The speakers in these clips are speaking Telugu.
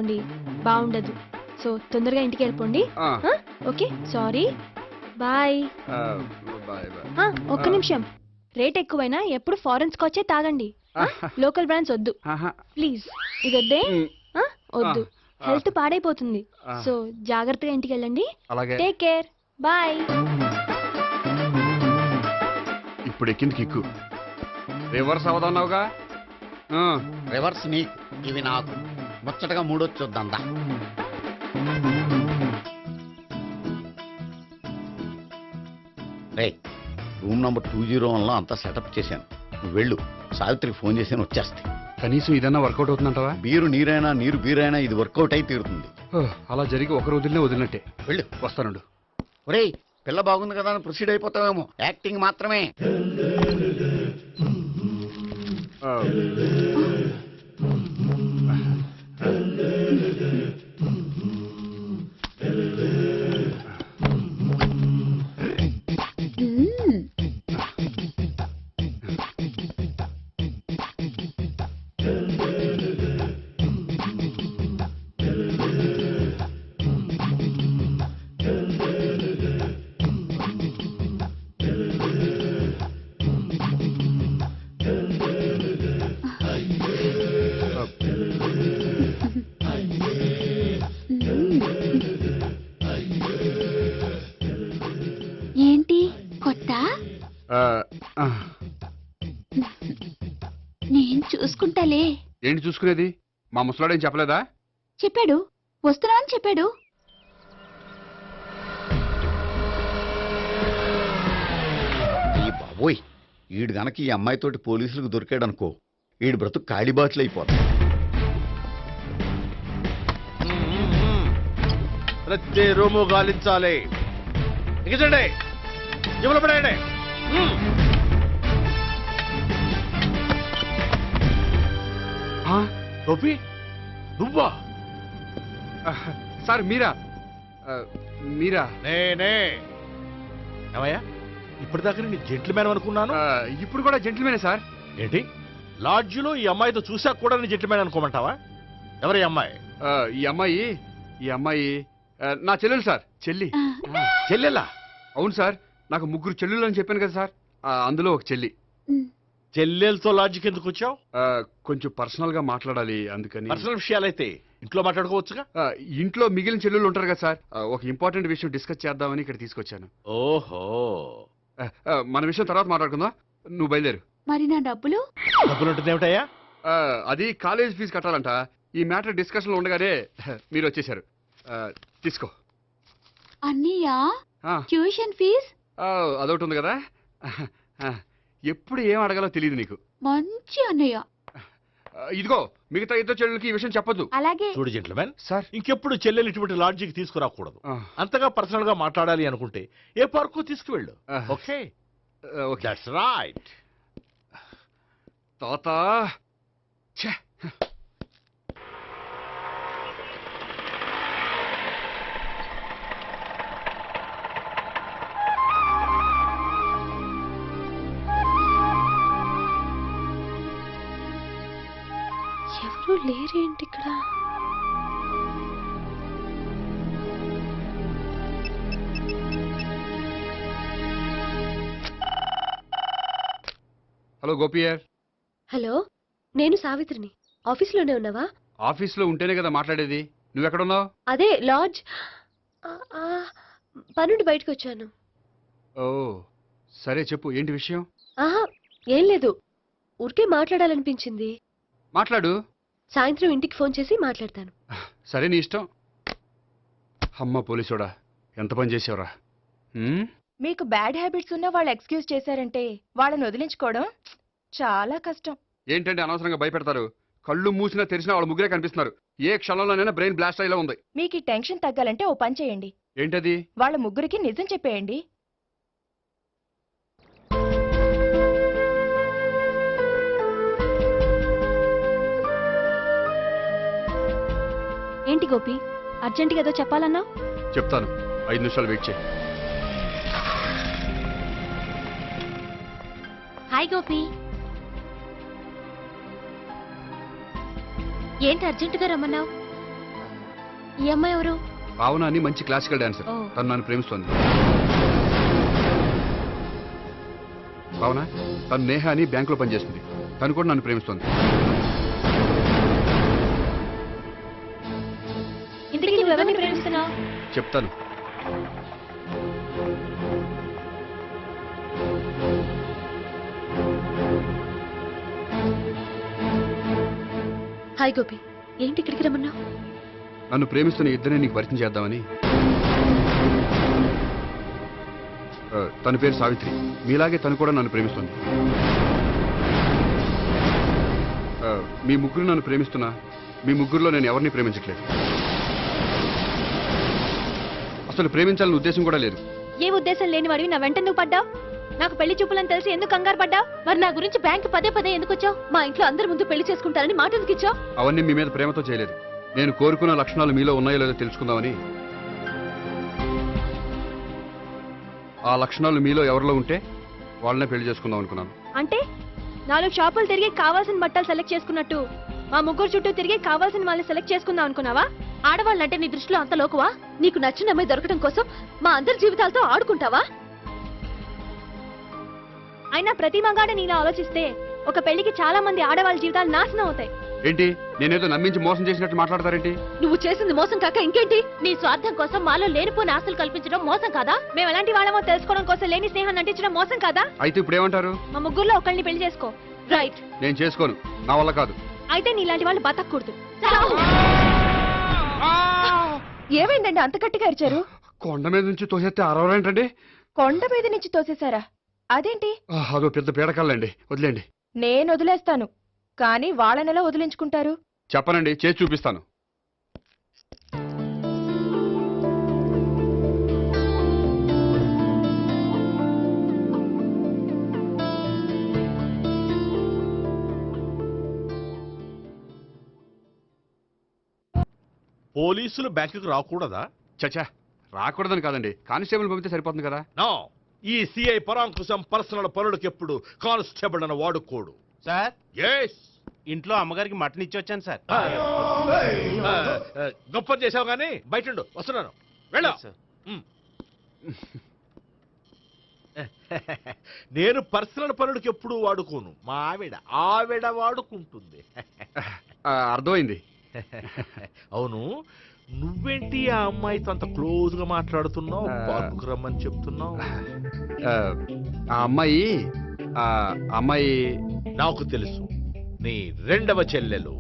అనుకోండి బాగుండదు. సో తొందరగా ఇంటికి వెళ్ళిపోండి. Okay sorry bye. ఒక్క నిమిషం, రేట్ ఎక్కువైనా ఎప్పుడు ఫారెన్ స్కాచే తాగండి, లోకల్ బ్రాండ్స్ వద్దు ప్లీజ్. ఇది వద్దే, వద్దు, హెల్త్ పాడైపోతుంది. సో జాగ్రత్తగా ఇంటికి వెళ్ళండి. Take care, bye. ఇప్పుడు ఎక్కింది కిక్కు, రివర్స్ అవదన్నావుగా. రివర్స్ నీకు, ఇవి నాకు. ముచ్చటగా మూడొచ్చు చూద్దాందా. రే, రూమ్ నంబర్ 201లో అంతా సెటప్ చేశాను. నువ్వు వెళ్ళు, సావిత్రికి ఫోన్ చేశాను, వచ్చేస్తాయి. కనీసం ఇదన్నా వర్కౌట్ అవుతుందంటావా? బీరు నీరైనా నీరు బీరైనా ఇది వర్కౌట్ అయి తీరుతుంది. అలా జరిగి ఒక రోజులనే వదిలినట్టే. వెళ్ళు, వస్తానుండు. ఒరేయ్, పిల్ల బాగుంది కదా అని ప్రొసీడ్ అయిపోతావేమో, యాక్టింగ్ మాత్రమే. ఏంటి కొత్త? నేను చూసుకుంటాలే. ఏంటి చూసుకునేది? మా ముసలాడేం చెప్పలేదా? చెప్పాడు, వస్తున్నావని చెప్పాడు. ఈ బాబోయ్, ఈడు గనక ఈ అమ్మాయితోటి పోలీసులకు దొరికాడనుకో, ఈడు బ్రతుకు కాళీబాట్లు అయిపోతాడు. ప్రతి రూము గాలించాలి. ఎగచండి, జబ్బులు పడేయండి. గోపి, నువ్వా? సార్ మీరా? మీరా? నేనే. ఏమయ్యా, ఇప్పటిదాకా నేను జెంట్లమ్యాన్ అనుకున్నాను. ఇప్పుడు కూడా జెంట్లమేనే సార్. ఏంటి, లాడ్జిలో ఈ అమ్మాయితో చూసాక కూడా నేను జెంట్లమ్యాన్ అనుకోమంటావా? ఎవరి అమ్మాయి? ఈ అమ్మాయి నా చెల్లెలు సార్. చెల్లి. చెల్లెలా? అవును సార్, నాకు 3 చెల్లెలు అని చెప్పాను కదా సార్, అందులో ఒక చెల్లి. చెల్లెలతో లాడ్జికి ఎందుకు వచ్చావు? కొంచెం పర్సనల్ గా మాట్లాడాలి, అందుకని. పర్సనల్ విషయాలైతే ఇంట్లో మాట్లాడుకోవచ్చుగా. ఇంట్లో మిగిలిన చెల్లెలు ఉంటారు కదా సార్, ఒక ఇంపార్టెంట్ విషయం డిస్కస్ చేద్దామని ఇక్కడ తీసుకొచ్చాను. ఓహో, మన విషయం తర్వాత మాట్లాడుకుందాం, నువ్వు బయలుదేరు. మరి నా డబ్బులు? డబ్బులు ఉంటుంది ఏమిటయ్యా? అది కాలేజ్ ఫీజు కట్టాలంట. ఈ మ్యాటర్ డిస్కషన్ లో ఉండగానే మీరు వచ్చేసారు. తీసుకో. అన్నయ్య, ట్యూషన్ ఫీజ్? అదొకటి ఉంది కదా, ఎప్పుడు ఏం అడగాలో తెలియదు నీకు. మంచి అన్నయ్య. ఇదిగో, మిగతా ఇద్దరు చెల్లెలకి ఈ విషయం చెప్పొద్దు. అలాగే. చూడు జెంట్లమెన్ సార్, ఇంకెప్పుడు చెల్లెలు ఇటువంటి లాడ్జికి తీసుకురాకూడదు. అంతగా పర్సనల్ గా మాట్లాడాలి అనుకుంటే ఏ పార్కు తీసుకువెళ్ళు. Okay, that's right. తాత, ఎవరు లేరేంటి ఇక్కడ? హలో గోపియర్. హలో, నేను సావిత్రిని. ఆఫీస్లోనే ఉన్నావా? ఆఫీస్లో ఉంటేనే కదా మాట్లాడేది. నువ్వెక్కడున్నావు? అదే లాడ్జ్. పనుండి బయటకు వచ్చాను. ఓ సరే, చెప్పు, ఏంటి విషయం? ఆహా, ఏం లేదు, ఊరికే మాట్లాడాలనిపించింది. మాట్లాడు. సాయంత్రం ఇంటికి ఫోన్ చేసి మాట్లాడతాను. సరే, నీ ఇష్టం. అమ్మ పోలీసోడా, ఎంత పని చేసావురా. మీకు బ్యాడ్ హ్యాబిట్స్ ఉన్న వాళ్ళు ఎక్స్క్యూజ్ చేశారంటే వాళ్ళని వదిలించుకోవడం చాలా కష్టం. ఏంటంటే అనవసరంగా భయపెడతారు. కళ్ళు మూసినా తెరిచినా వాళ్ళ ముగ్గురే కనిపిస్తున్నారు. ఏ క్షణంలోనైనా బ్రెయిన్ బ్లాస్ట్ అయ్యేలా ఉంది. మీకు ఈ టెన్షన్ తగ్గాలంటే ఓ పని చేయండి. ఏంటది? వాళ్ళ ముగ్గురికి నిజం చెప్పేయండి. ఏంటి గోపి, అర్జెంటుగా ఏదో చెప్పాలన్నావు? చెప్తాను, 5 నిమిషాలు వెయిట్ చేయి. హాయ్ గోపి. ఏంటి అర్జెంటుగా రమ్మన్నావు? ఈ అమ్మాయి ఎవరు? భావన అని మంచి క్లాసికల్ డాన్సర్. ఓ. తను నన్ను ప్రేమిస్తోంది. భావన, తను నేహ అని బ్యాంకులో పనిచేస్తుంది. తను కూడా నన్ను ప్రేమిస్తోంది. ఇంతకీ నువ్వు ఎవరిని ప్రేమిస్తున్నావు? చెప్తాను. హాయ్ గోపి, ఏంటి ఇక్కడికి రమ్మన్నావు? నన్ను ప్రేమిస్తున్న ఇద్దరిని నీకు పరిచయం చేద్దామని. తన పేరు సావిత్రి. మీలాగే తను కూడా నన్ను ప్రేమిస్తుంది. మీ ముగ్గురు నన్ను ప్రేమిస్తున్నా మీ ముగ్గురులో నేను ఎవరిని ప్రేమించట్లేదు. అసలు ప్రేమించాలని ఉద్దేశం కూడా లేదు. ఏ ఉద్దేశం లేని వాడివి నా వెంట నువ్వు పడ్డావు? నాకు పెళ్లి చూపులని తెలిసి ఎందుకు కంగారు పడ్డావు? మరి నా గురించి బ్యాంకు పదే పదే ఎందుకు వచ్చావు? మా ఇంట్లో అందరి ముందు పెళ్లి చేసుకుంటారని మాట ఎందుకు ఇచ్చావు? అవన్నీ మీ మీద ప్రేమతో చేయలేదు. నేను కోరుకున్న లక్షణాలు మీలో ఉన్నాయో లేదో తెలుసుకుందామని. ఆ లక్షణాలు మీలో ఎవరిలో ఉంటే వాళ్ళనే పెళ్లి చేసుకుందాం అనుకున్నాను. అంటే 4 షాపులు తిరిగి కావాల్సిన బట్టలు సెలెక్ట్ చేసుకున్నట్టు మా ముగ్గురు చుట్టూ తిరిగి కావాల్సిన వాళ్ళని సెలెక్ట్ చేసుకుందాం అనుకున్నావా? ఆడవాళ్ళంటే నీ దృష్టిలో అంత లోకువా? నీకు నచ్చిన అమ్మాయి దొరకడం కోసం మా అందరి జీవితాలతో ఆడుకుంటావా? అయినా ప్రతి మగాడ నీలా ఆలోచిస్తే ఒక పెళ్లికి చాలా మంది ఆడవాళ్ళ జీవితాలు నాశనం అవుతాయి. ఏంటి, నేనేదో నమ్మించి మోసం చేసినట్టు మాట్లాడతారేంటి? నువ్వు చేసింది మోసం కాక ఇంకేంటి? నీ స్వార్థం కోసం మాలో లేనిపోని ఆస్తులు కల్పించడం మోసం కాదా? మేము ఎలాంటి వాళ్ళమో తెలుసుకోవడం కోసం లేని స్నేహాన్ని నటించడం మోసం కాదా? అయితే ఇప్పుడు ఏమంటారు? మా ముగ్గురులో ఒకళ్ళని పెళ్లి చేసుకో. రైట్. నేను చేసుకోను, నా వల్ల కాదు. అయితే నీలాంటి వాళ్ళు బతకూడదు. ఏమైందండి అంత గట్టిగా అరిచారు? కొండ మీద నుంచి తోసేస్తే అరవరేంటండి? కొండ మీద నుంచి తోసేశారా? అదేంటి? అదో పెద్ద పీడకల్లండి, వదిలేండి. నేను వదిలేస్తాను, కానీ వాళ్ళనెలా వదిలించుకుంటారు? చెప్పనండి, చేసి చూపిస్తాను. పోలీసులు బ్యాంకుకి రాకూడదా? చచ్చా, రాకూడదని కాదండి, కానిస్టేబుల్ పంపితే సరిపోతుంది కదా. నో, ఈ సిఐ పరాంకుశం పర్సనల్ పనులకు ఎప్పుడు కానిస్టేబుల్ అని వాడుకోడు. సార్, ఎస్, ఇంట్లో అమ్మగారికి మటన్ ఇచ్చి వచ్చాను సార్. గొప్ప చేసావు కానీ బయట ఉండు, వస్తున్నాను. వెళ్ళా. Yes, sir. నేను పర్సనల్ పనులకు ఎప్పుడు వాడుకోను. మా ఆవిడ వాడుకుంటుంది. అర్థమైంది. అవును, నువ్వేంటి ఆ అమ్మాయితో అంత క్లోజ్ గా మాట్లాడుతున్నావు? ఆ. పార్కుకు రమ్మని చెప్తున్నావు. ఆ అమ్మాయి నాకు తెలుసు, నీ రెండవ చెల్లెలు.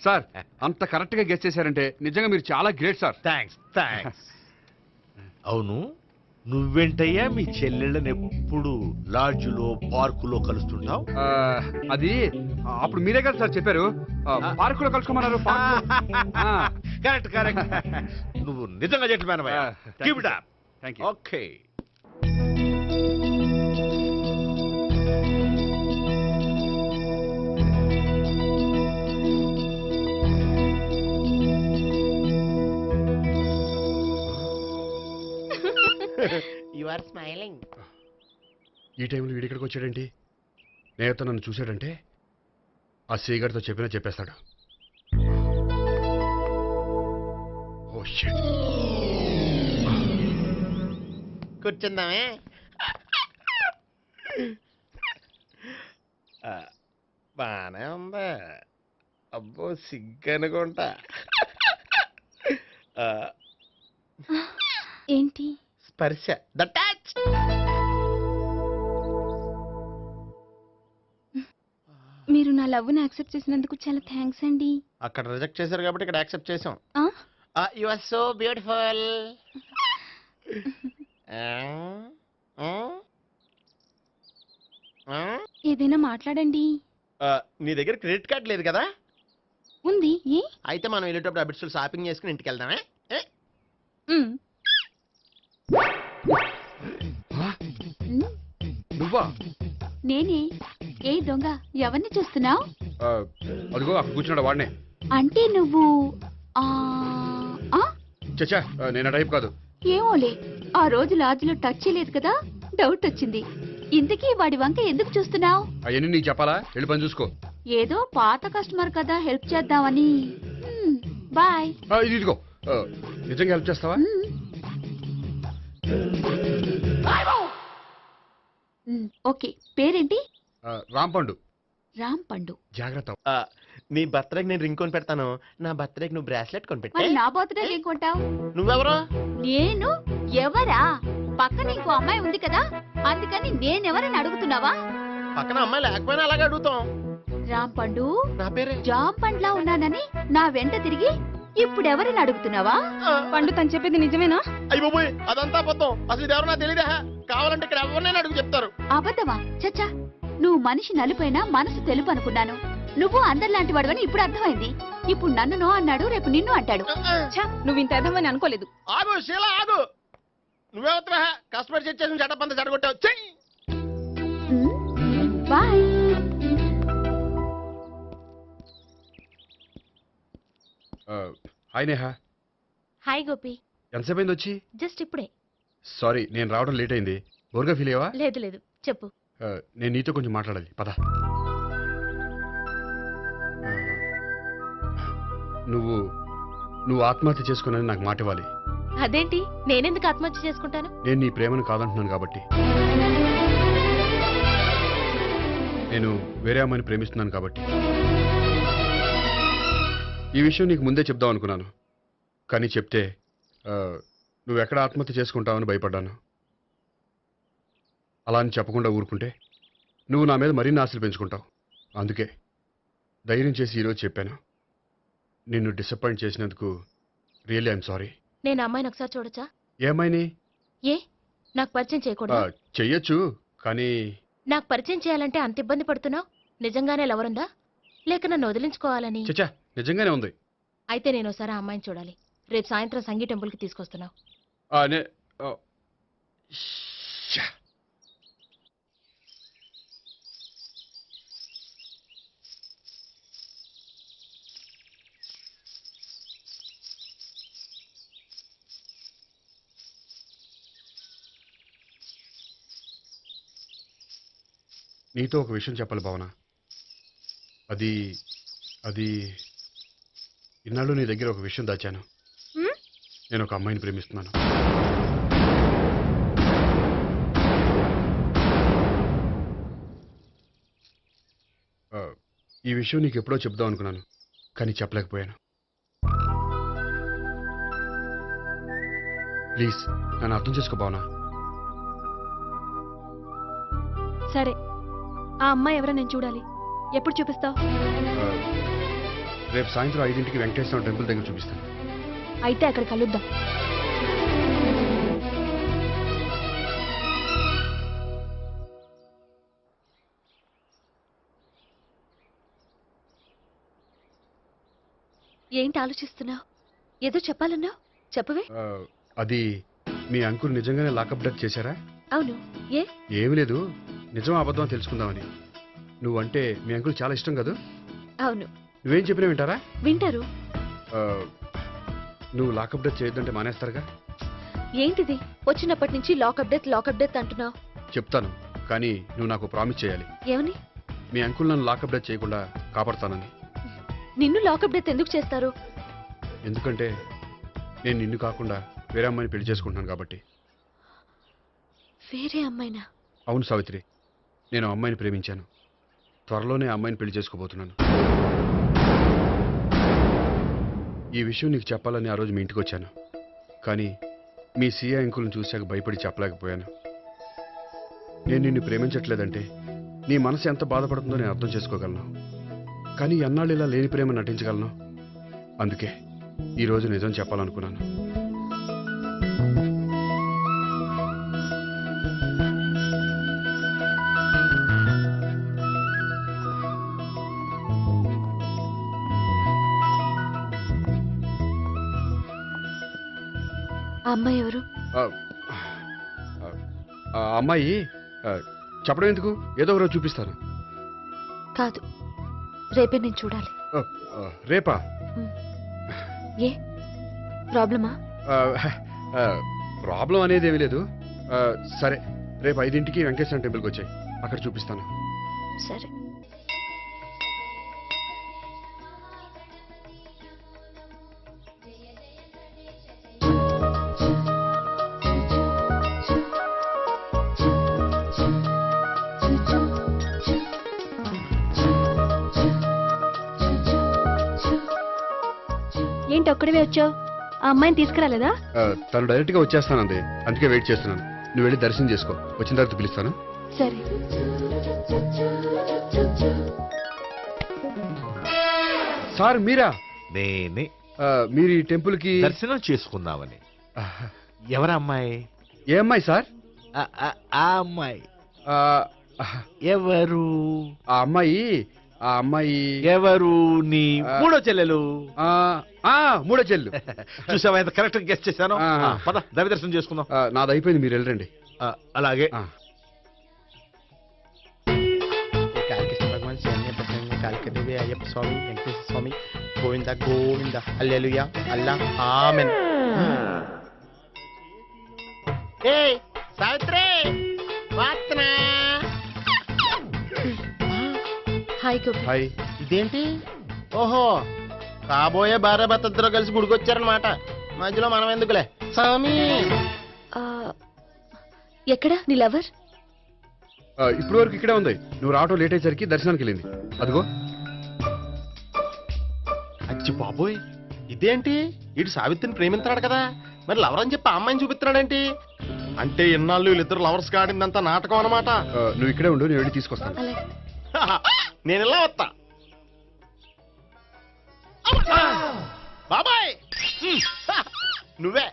సార్, అంత కరెక్ట్ గా గెస్ చేశారంటే నిజంగా మీరు చాలా గ్రేట్ సార్. థ్యాంక్స్. అవును, నువ్వేంటయ్యా మీ చెల్లెళ్ళని ఎప్పుడు లాడ్జ్లో పార్కులో కలుస్తుంటావు? అది అప్పుడు మీరే కదా సార్ చెప్పారు, పార్కులో కలుసుకోమన్నారు. కరెక్ట్. నువ్వు నిజంగా జెంటిల్‌మ్యాన్ అయ్యా. Keep it up. Thank you. Okay. You are smiling. ఈ టైంలో వీడి ఇక్కడికి వచ్చాడేంటి? నేత నన్ను చూశాడంటే ఆ సీగారితో చెప్పేస్తాడు. Oh shit. కూర్చుందామే. బానే ఉందా? అబ్బో, సిగ్గనుకుంటా. ఏంటి? స్పర్శ, ద టచ్. మీరు నా లవ్ని యాక్సెప్ట్ చేసినందుకు చాలా థ్యాంక్స్ అండి. అక్కడ రిజెక్ట్ చేశారు కాబట్టి ఇక్కడ యాక్సెప్ట్ చేసాం. ఆ? You are so beautiful. ఏదైనా మాట్లాడండి. నీ దగ్గర క్రెడిట్ కార్డ్ లేదు కదా? ఉంది. ఏ? అయితే మనం వెళ్ళేటప్పుడు అబిట్స్ షాపింగ్ చేసుకుని ఇంటికి వెళ్దామే. ఉమ్. నువ్వా? నేనే. ఏ దొంగ, ఎవరిని చూస్తున్నావు? అదిగో అక్కడ కూర్చున్నాడు వాడినే. అంటే నువ్వు ఆ ఆ? చచ్చా, నేను ఆ టైప్ కాదు. ఏమోలే, ఆ రోజు లాడ్జ్లో టచ్ చేయలేదు కదా, డౌట్ వచ్చింది. ఇంతకీ వాడి వంక ఎందుకు చూస్తున్నావు? అవన్నీ నీకు చెప్పాలా? వెళ్ళి పని చూసుకో. ఏదో పాత కస్టమర్ కదా, హెల్ప్ చేద్దామని. బాయ్. ఇదిగో నిజంగా హెల్ప్ చేస్తావా? ఓకే, పేరేంటి? రాంపండు. రామ్ పండు. జాగ్రత్త. నీ బర్త్డేకి నేను రింగ్ కొని పెడతాను, నా బర్త్డేకి నువ్వు బ్రాస్లెట్ కొని మరి పెట్టే. నా బర్త్డే ఏం కొంటావు? నువ్వెవరు? నేను ఎవరా? పక్కన ఇంకో అమ్మాయి ఉంది కదా, అందుకని నేనెవరని అడుగుతున్నావా? పక్కన అమ్మాయి లేకపోయినా అలాగే అడుగుతాం. రామ్ పండు, నా పేరే. జామ్ పండ్లా ఉన్నానని నా వెంట తిరిగి ఇప్పుడెవరని అడుగుతున్నావా? పండు తను చెప్పేది నిజమేనా? అయ్యి బాబోయ్, అదంతా అబద్ధం. అసలు ఇది ఎవరు నాకు తెలియదా? కావాలంటే ఇక్కడ ఎవరినైనా అడుగు చెప్తారు. అబద్ధమా? చచ్చా, నువ్వు మనిషి నలుపైనా మనసు తెలుపు అనుకున్నాను. నువ్వు అందరిలాంటి వాడవని ఇప్పుడు అర్థమైంది. ఇప్పుడు నన్ను నో అన్నాడు, రేపు నిన్ను అంటాడు. నువ్వు ఇంత ఎదవని అనుకోలేదు. ఆగు శీల, ఆగు. నువ్వెవరా? కష్టపడి చేసి చెడ్డ చెడగొట్టావు. చెయ్యి. Bye. Hi Neha. Hi Gopi. ఎంతసేపు అయింది వచ్చి? జస్ట్ ఇప్పుడే. సారీ, నేను రావడం లేట్ అయింది. బోర్గా ఫీల్ అయ్యావా? లేదు లేదు, చెప్పు. నేను నీతో కొంచెం మాట్లాడాలి, పద. నువ్వు ఆత్మహత్య చేసుకున్నానని నాకు మాట ఇవ్వాలి. అదేంటి, నేనెందుకు ఆత్మహత్య చేసుకుంటాను? నేను నీ ప్రేమను కాదంటున్నాను కాబట్టి. నేను వేరే అమ్మాయిని ప్రేమిస్తున్నాను కాబట్టి. ఈ విషయం నీకు ముందే చెప్దాం అనుకున్నాను, కానీ చెప్తే నువ్వు ఎక్కడ ఆత్మహత్య చేసుకుంటావని భయపడ్డాను. అలా అని చెప్పకుండా ఊరుకుంటే నువ్వు నా మీద మరిన్ని ఆశలు పెంచుకుంటావు. అందుకే ధైర్యం చేసి ఈరోజు చెప్పాను. నిన్ను డిసప్పాయింట్ చేసినందుకు రియల్లీ ఐఎమ్ సారీ. నేను అమ్మాయిని ఒకసారి చూడొచ్చా? ఏమైనా ఏ, నాకు పరిచయం చేయకూడదు? చెయ్యొచ్చు, కానీ నాకు పరిచయం చేయాలంటే అంత ఇబ్బంది పడుతున్నావు? నిజంగానే లవరుందా, లేక నన్ను వదిలించుకోవాలని? చచ్చా, నిజంగానే ఉంది. అయితే నేను ఒకసారి ఆ అమ్మాయిని చూడాలి. రేపు సాయంత్రం సంగీ టెంపుల్కి తీసుకొస్తున్నావు. నీతో ఒక విషయం చెప్పాలి భావన. అది అది ఇన్నాళ్ళు నీ దగ్గర ఒక విషయం దాచాను. నేను ఒక అమ్మాయిని ప్రేమిస్తున్నాను. ఈ విషయం నీకు ఎప్పుడో చెప్దాం అనుకున్నాను, కానీ చెప్పలేకపోయాను. ప్లీజ్ నన్ను అర్థం చేసుకో భావన. సరే, ఆ అమ్మాయి ఎవరో నేను చూడాలి. ఎప్పుడు చూపిస్తావు? రేపు సాయంత్రం 5ంటికి వెంకటేశ్వర టెంపుల్ దగ్గర చూపిస్తాను. అయితే అక్కడ కలుద్దాం. ఏంటి ఆలోచిస్తున్నావు? ఏదో చెప్పాలన్నావు, చెప్పవే. అది మీ అంకుల్ నిజంగానే లాకప్ డెత్ చేశారా? అవును. ఏ? ఏమీ లేదు, నిజం అబద్ధం తెలుసుకుందామని. నువ్వంటే మీ అంకుల్ చాలా ఇష్టం కదా? అవును. నువ్వేం చెప్పినా వింటారా? వింటారు. నువ్వు లాకప్ డెత్ చేయొద్దంటే మానేస్తారుగా? ఏంటిది, వచ్చినప్పటి నుంచి లాకప్ డెత్ అంటున్నావు? చెప్తాను, కానీ నువ్వు నాకు ప్రామిస్ చేయాలి. ఏమని? మీ అంకుల్ నన్ను లాకప్ డెత్ చేయకుండా కాపాడుతానని. నిన్ను లాకప్ డెత్ ఎందుకు చేస్తారు? ఎందుకంటే నేను నిన్ను కాకుండా వేరే అమ్మాయిని పెళ్లి చేసుకుంటున్నాను కాబట్టి. వేరే అమ్మాయినా? అవును సావిత్రి, నేను అమ్మాయిని ప్రేమించాను. త్వరలోనే అమ్మాయిని పెళ్లి చేసుకోబోతున్నాను. ఈ విషయం నీకు చెప్పాలని ఆ రోజు మీ ఇంటికి వచ్చాను, కానీ మీ సీఏ అంకుల్ని చూశాక భయపడి చెప్పలేకపోయాను. నేను నిన్ను ప్రేమించట్లేదంటే నీ మనసు ఎంత బాధపడుతుందో నేను అర్థం చేసుకోగలను, కానీ ఎన్నాళ్ళు ఇలా లేని ప్రేమ నటించగలను? అందుకే ఈరోజు నిజం చెప్పాలనుకున్నాను. ఆ అమ్మాయి ఎవరు? ఆ అమ్మాయి చెప్పడం ఎందుకు, ఏదో ఒకరోజు చూపిస్తాను. కాదు, రేపే నేను చూడాలి. రేపా? ఏ ప్రాబ్లమా? ప్రాబ్లం అనేది ఏమీ లేదు. సరే, రేపు 5ంటికి వెంకటేశ్వర టెంపుల్కి వచ్చాయి, అక్కడ చూపిస్తాను. సరే. ఏంటి ఒక్కడివే వచ్చావు? ఆ అమ్మాయిని తీసుకురాలేదా? తను డైరెక్ట్గా వచ్చేస్తానంది, అందుకే వెయిట్ చేస్తున్నాను. నువ్వు వెళ్ళి దర్శనం చేసుకో, వచ్చిన తర్వాత పిలుస్తాను. సరే. సార్ మీరా? నేనే మీరు ఈ టెంపుల్కి దర్శనం చేసుకుందామని. ఎవరు అమ్మాయి? ఏ అమ్మాయి సార్? ఆ అమ్మాయి ఆ, ఎవరు? ఆ అమ్మాయి ఎవరు? నీ మూడో చెల్లెలు. మూడో చెల్లు. చూసావా ఎంత కరెక్ట్ గెస్ట్ చేశాను. ఆ. పద దైవ దర్శనం చేసుకుందాం. నాది అయిపోయింది, మీరు వెళ్ళండి. అలాగే. కాళికృష్ణ భగవాన్ శరణ్య ప్రసన్న కాళికదేవి అయ్యప్ప స్వామి వెంకటేశ్వర స్వామి గోవింద గోవింద హల్లెలూయా అల్లా ఆమెన్. ఏయ్ సావిత్రి వాత్నా. హాయ్ గోపి. హాయ్. ఇదేంటి? ఓహో, కాబోయే భార్య భర్త ఇద్దరు కలిసి గుడికొచ్చారనమాట. మధ్యలో మనం ఎందుకులే స్వామి. ఎక్కడ నీ లవర్? ఇప్పుడు వరకు ఇక్కడే ఉంది. నువ్వు రావటం లేట్ అయ్యేసరికి దర్శనానికి వెళ్ళింది. అదిగో. అచ్చి బాబోయ్, ఇదేంటి? ఇటు సావిత్రిని ప్రేమిస్తున్నాడు కదా, మరి లవర్ అని చెప్పి ఆ అమ్మాయిని చూపిస్తున్నాడేంటి? అంటే ఇన్నాళ్ళు వీళ్ళిద్దరు లవర్స్ కాడిందంతా నాటకం అనమాట. నువ్వు ఇక్కడే ఉండు, నేను వెళ్ళి తీసుకొస్తాను. అలాగే. నేను ఇలా వస్తా. బాబాయ్ నువ్వే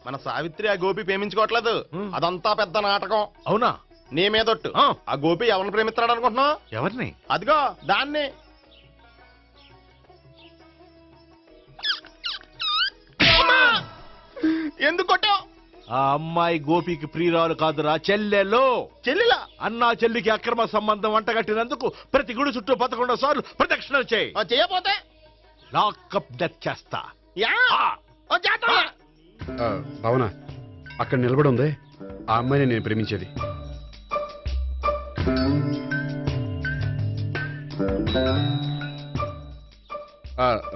మన సావిత్రి ఆ గోపి ప్రేమించుకోవట్లేదు, అదంతా పెద్ద నాటకం. అవునా? నీ మీదొట్టు. ఆ గోపి ఎవరిని ప్రేమిస్తున్నాడు అనుకుంటున్నావు? ఎవరిని? అదిగో దాన్ని. ఎందుకు కొట్టావు? ఆ అమ్మాయి గోపికి ప్రియురాలు కాదురా, చెల్లెలు. చెల్లిలా? అన్నా చెల్లికి అక్రమ సంబంధం వంటగట్టినందుకు ప్రతి గుడి చుట్టూ 11 సార్లు ప్రదక్షిణలు చేయి. చేయపోతే లాకప్ డెత్ చేస్తా. యా ఓ చేస్తా. భావన, అక్కడ నిలబడి ఉంది ఆ అమ్మాయిని నేను ప్రేమించేది.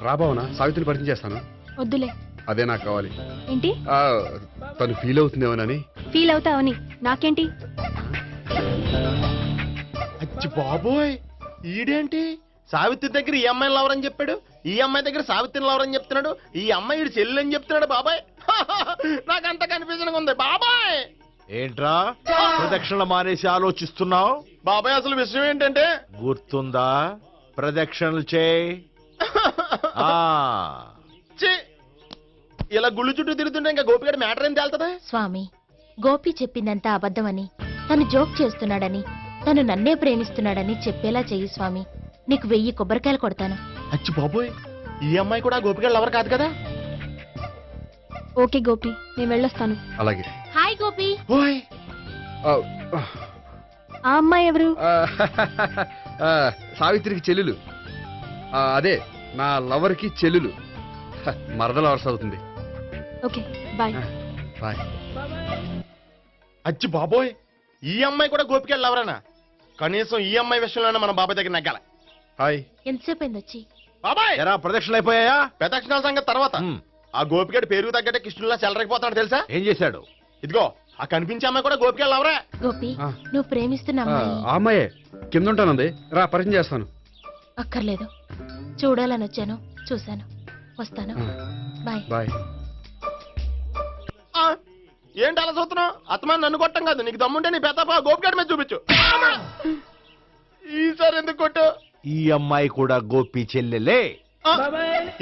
రా భావన, సావిత్రిని పరిచయం చేస్తాను. వద్దులే. అదే నాకు కావాలి. ఏంటి? తను ఫీల్ అవుతుందేమోనని. ఫీల్ అవుతావని నాకేంటి? అచ్చి బాబోయ్, ఈడేంటి సావిత్రి దగ్గర ఈ అమ్మాయిని లవర్ అని చెప్పాడు, ఈ అమ్మాయి దగ్గర సావిత్రిని లవర్ అని చెప్తున్నాడు, ఈ అమ్మాయి ఈడు చెల్లి అని చెప్తున్నాడు. బాబాయ్ నాకు అంత కన్ఫ్యూజన్ ఉంది బాబాయ్. ఏంట్రా ప్రదక్షిణ మానేసి ఆలోచిస్తున్నావు? బాబాయ్ అసలు విషయం ఏంటంటే, గుర్తుందా? ప్రదక్షిణలు చేయి. ఛీ, ఇలా గుళ్ళు చుట్టూ తిరుగుతుంటే ఇంకా గోపిగడ మ్యాటర్ ఏం తేలుతుందా? స్వామి, గోపి చెప్పిందంతా అబద్ధమని, తను జోక్ చేస్తున్నాడని, తను నన్నే ప్రేమిస్తున్నాడని చెప్పేలా చెయ్యి స్వామి. నీకు 1000 కొబ్బరికాయలు కొడతాను. అచ్చి బాబోయ్, ఈ అమ్మాయి కూడా గోపిగడ లవర్ కాదు కదా? ఓకే గోపి, నేను వెళ్ళొస్తాను. అలాగే. హాయ్ గోపి. ఓయ్ ఆ అమ్మాయి ఎవరు? సావిత్రికి చెల్లెలు. అదే నా లవర్కి చెల్లెలు. మరద లవర్స్ అవుతుంది. Okay bye. బాయ్. అచ్చి బాబోయ్, ఈ అమ్మాయి కూడా గోపిగడ లవరేనా? కనీసం ఈ అమ్మాయి విషయంలోనే మన బాబాయ్ దగ్గర నగ్గాల. హాయ్. ఎంతసేపు అయింది వచ్చి? బాబాయ్ ఎరా ప్రదక్షిణలు అయిపోయాయా? ప్రదక్షిణాల సంగతి తర్వాత. ఆ గోపిగడ పేరు తగ్గట్టే కృష్ణులా చెలరకపోతున్నాడు తెలుసా? ఏం చేశాడు? ఇదిగో ఆ కనిపించే అమ్మాయి కూడా గోపిగడ లవరే. గోపి, నువ్వు ప్రేమిస్తున్న అమ్మాయి ఆ అమ్మాయే కింద ఉంటానంది. రా, పరిచయం చేస్తాను. అక్కర్లేదు, చూడాలని వచ్చాను, చూశాను, వస్తాను. బాయ్. బాయ్. ఏంటి అలా చూస్తున్నావు? అత్తమాని నన్ను కొట్టం కాదు, నీకు దమ్ముంటే నీ పెద్ద గోపిగడ మీద చూపించు. ఈసారి ఎందుకు కొట్టు? ఈ అమ్మాయి కూడా గోపి చెల్లెలే.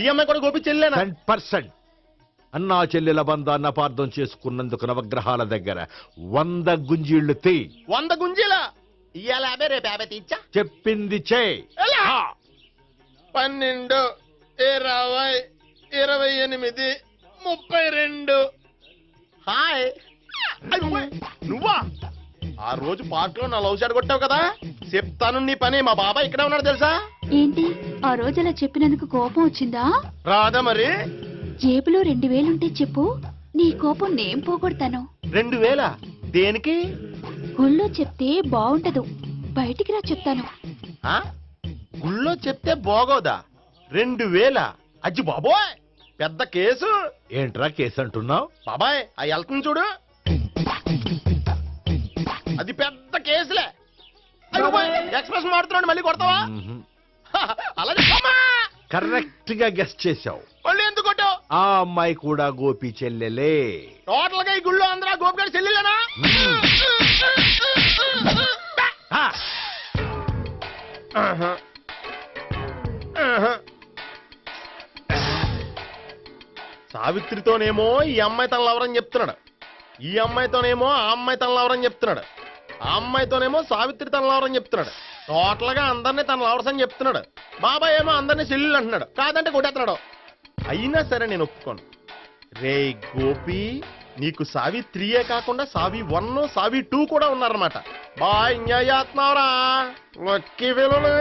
ఈ అమ్మాయి కూడా గోపి చెల్లెనా? 100%. అన్నా చెల్లెల బంధాన్ని అపార్థం చేసుకున్నందుకు నవగ్రహాల దగ్గర 100 గుంజీళ్లు తీ. 100 గుంజీలా? ఇవాళ 50, రేపు 50 తీచ్చా. చెప్పింది చే. 12, 20, 28, 32. హాయ్. నువ్వా? ఆ రోజు పార్క్ లో నా లవ్ షాట్ కొట్టావు కదా, చెప్తాను నీ పని. మా బాబాయ్ ఇక్కడే ఉన్నాడు తెలుసా? ఏంటి ఆ రోజు అలా చెప్పినందుకు కోపం వచ్చిందా? రాదా మరి? జేబులో 2000 ఉంటే చెప్పు, నీ కోపం నేను పోగొడతాను. 2000? దేనికి? గుళ్ళో చెప్తే బాగుంటదు, బయటికి రా చెప్తాను. గుళ్ళో చెప్తే బాగోదా? 2000? అజ్జి బాబోయ్, పెద్ద కేసు. ఏంట్రా కేసు అంటున్నావు? బాబాయ్ ఆ వెళ్తుంది చూడు, అది పెద్ద కేసులే. ఎక్స్ప్రెస్ మాడుతున్నాడు, మళ్ళీ కొడతావా? అలాగే కరెక్ట్ గా గెస్ట్ చేశావు. మళ్ళీ ఎందుకు కొట్టావు? ఆ అమ్మాయి కూడా గోపి చెల్లెలే. టోటల్ గా ఈ గుళ్ళో అందరూ గోపిగాడి చెల్లెలేనా? ఆ, ఆహా. ఆహా. సావిత్రితోనేమో ఈ అమ్మాయి తన లవరని చెప్తున్నాడు, ఈ అమ్మాయితోనేమో ఆ అమ్మాయి తన లవరని చెప్తున్నాడు, ఆ అమ్మాయితోనేమో సావిత్రి తన లవరని చెప్తున్నాడు. టోటల్ గా అందరినీ తన లవర్స్ అని చెప్తున్నాడు. బాబాయ్ ఏమో అందరినీ చెల్లెలు అంటున్నాడు, కాదంటే కొట్టేస్తున్నాడు. అయినా సరే నేను ఒప్పుకోను. రే గోపి, నీకు సావిత్రియే కాకుండా సావి 1 సావి 2 కూడా ఉన్నారన్నమాట. బాయ్ ఎంజాయ్ చేస్తున్నావురా లక్కీ పిల్లలు.